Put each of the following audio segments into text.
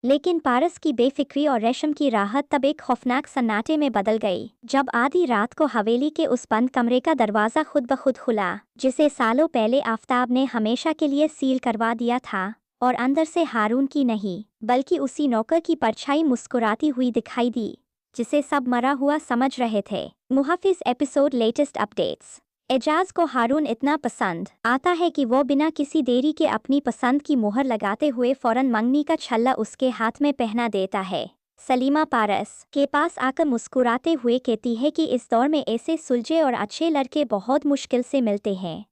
लेकिन पारस की बेफिक्री और रेशम की राहत तब एक खौफनाक सन्नाटे में बदल गई जब आधी रात को हवेली के उस बंद कमरे का दरवाज़ा खुद ब खुद खुला, जिसे सालों पहले आफताब ने हमेशा के लिए सील करवा दिया था। और अंदर से हारून की नहीं बल्कि उसी नौकर की परछाई मुस्कुराती हुई दिखाई दी, जिसे सब मरा हुआ समझ रहे थे। मुहाफिज एपिसोड लेटेस्ट अपडेट्स। एजाज को हारून इतना पसंद आता है कि वो बिना किसी देरी के अपनी पसंद की मोहर लगाते हुए फौरन मंगनी का छल्ला उसके हाथ में पहना देता है। सलीमा पारस के पास आकर मुस्कुराते हुए कहती है कि इस दौर में ऐसे सुलझे और अच्छे लड़के बहुत मुश्किल से मिलते हैं।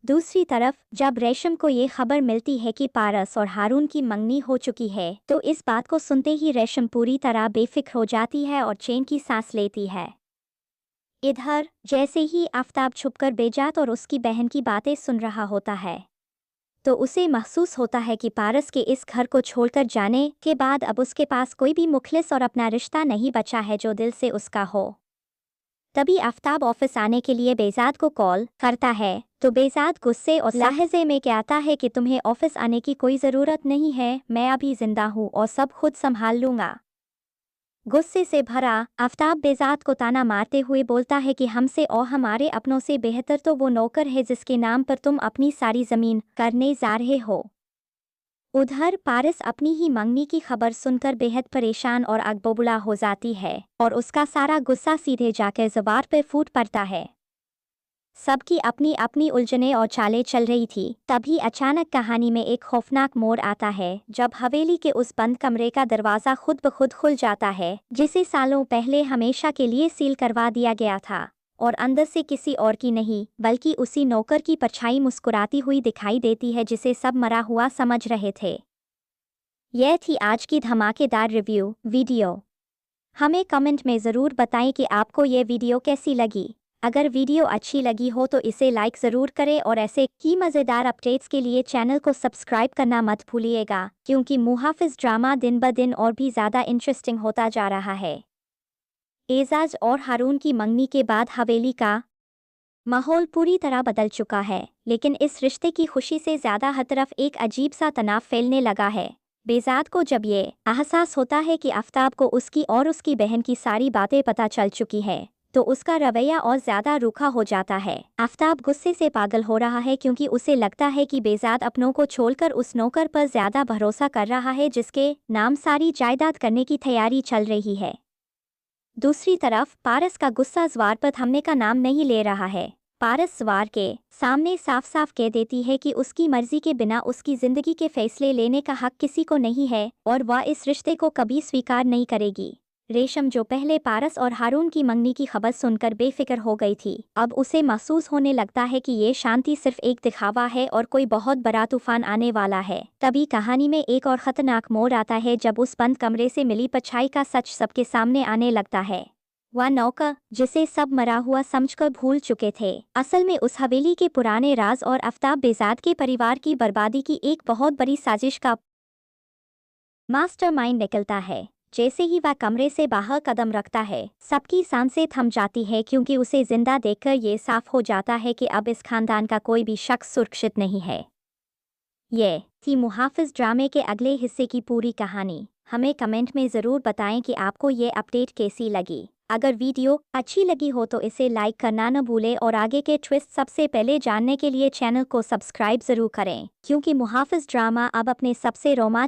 दूसरी तरफ जब रेशम को ये खबर मिलती है कि पारस और हारून की मंगनी हो चुकी है, तो इस बात को सुनते ही रेशम पूरी तरह बेफिक्र हो जाती है और चैन की सांस लेती है। इधर जैसे ही आफताब छुपकर बेजात और उसकी बहन की बातें सुन रहा होता है, तो उसे महसूस होता है कि पारस के इस घर को छोड़कर जाने के बाद अब उसके पास कोई भी मुखलिस और अपना रिश्ता नहीं बचा है जो दिल से उसका हो। तभी आफताब ऑफिस आने के लिए बेजाद को कॉल करता है, तो बेजाद गुस्से और लहजे में कहता है कि तुम्हें ऑफिस आने की कोई ज़रूरत नहीं है, मैं अभी जिंदा हूँ और सब खुद संभाल लूँगा। गुस्से से भरा आफताब बेजाद को ताना मारते हुए बोलता है कि हमसे और हमारे अपनों से बेहतर तो वो नौकर है जिसके नाम पर तुम अपनी सारी ज़मीन करने जा रहे हो। उधर पारस अपनी ही मंगनी की खबर सुनकर बेहद परेशान और अगबोबुला हो जाती है और उसका सारा गुस्सा सीधे जाकर ज़बान पर फूट पड़ता है। सबकी अपनी अपनी उलझनें और चालें चल रही थी, तभी अचानक कहानी में एक खौफनाक मोड़ आता है जब हवेली के उस बंद कमरे का दरवाज़ा खुद ब खुद खुल जाता है, जिसे सालों पहले हमेशा के लिए सील करवा दिया गया था। और अंदर से किसी और की नहीं बल्कि उसी नौकर की परछाई मुस्कुराती हुई दिखाई देती है जिसे सब मरा हुआ समझ रहे थे। यह थी आज की धमाकेदार रिव्यू वीडियो। हमें कमेंट में ज़रूर बताएं कि आपको ये वीडियो कैसी लगी। अगर वीडियो अच्छी लगी हो तो इसे लाइक ज़रूर करें और ऐसे ही मज़ेदार अपडेट्स के लिए चैनल को सब्सक्राइब करना मत भूलिएगा, क्योंकि मुहाफिज ड्रामा दिन ब दिन और भी ज़्यादा इंटरेस्टिंग होता जा रहा है। एजाज और हारून की मंगनी के बाद हवेली का माहौल पूरी तरह बदल चुका है, लेकिन इस रिश्ते की खुशी से ज़्यादा हर तरफ एक अजीब सा तनाव फैलने लगा है। बेजाद को जब ये एहसास होता है कि आफताब को उसकी और उसकी बहन की सारी बातें पता चल चुकी है, तो उसका रवैया और ज़्यादा रूखा हो जाता है। आफताब गुस्से से पागल हो रहा है क्योंकि उसे लगता है कि बेजाद अपनों को छोड़कर उस नौकर पर ज़्यादा भरोसा कर रहा है जिसके नाम सारी जायदाद करने की तैयारी चल रही है। दूसरी तरफ पारस का गुस्सा ज़वार पर थमने का नाम नहीं ले रहा है। पारस ज़वार के सामने साफ साफ कह देती है कि उसकी मर्जी के बिना उसकी ज़िंदगी के फैसले लेने का हक किसी को नहीं है और वह इस रिश्ते को कभी स्वीकार नहीं करेगी। रेशम, जो पहले पारस और हारून की मंगनी की खबर सुनकर बेफिक्र हो गई थी, अब उसे महसूस होने लगता है कि ये शांति सिर्फ एक दिखावा है और कोई बहुत बड़ा तूफान आने वाला है। तभी कहानी में एक और खतरनाक मोड़ आता है जब उस बंद कमरे से मिली परछाई का सच सबके सामने आने लगता है। वह नौकर जिसे सब मरा हुआ समझकर भूल चुके थे, असल में उस हवेली के पुराने राज और आफताब बेजाद के परिवार की बर्बादी की एक बहुत बड़ी साजिश का मास्टरमाइंड निकलता है। जैसे ही वह कमरे से बाहर कदम रखता है, सबकी सांसें थम जाती है क्योंकि उसे जिंदा देखकर ये साफ हो जाता है कि अब इस खानदान का कोई भी शख्स सुरक्षित नहीं है। ये थी मुहाफिज ड्रामे के अगले हिस्से की पूरी कहानी। हमें कमेंट में ज़रूर बताएं कि आपको ये अपडेट कैसी लगी। अगर वीडियो अच्छी लगी हो तो इसे लाइक करना न भूलें और आगे के ट्विस्ट सबसे पहले जानने के लिए चैनल को सब्सक्राइब ज़रूर करें, क्योंकि मुहाफिज ड्रामा अब अपने सबसे रोमांचक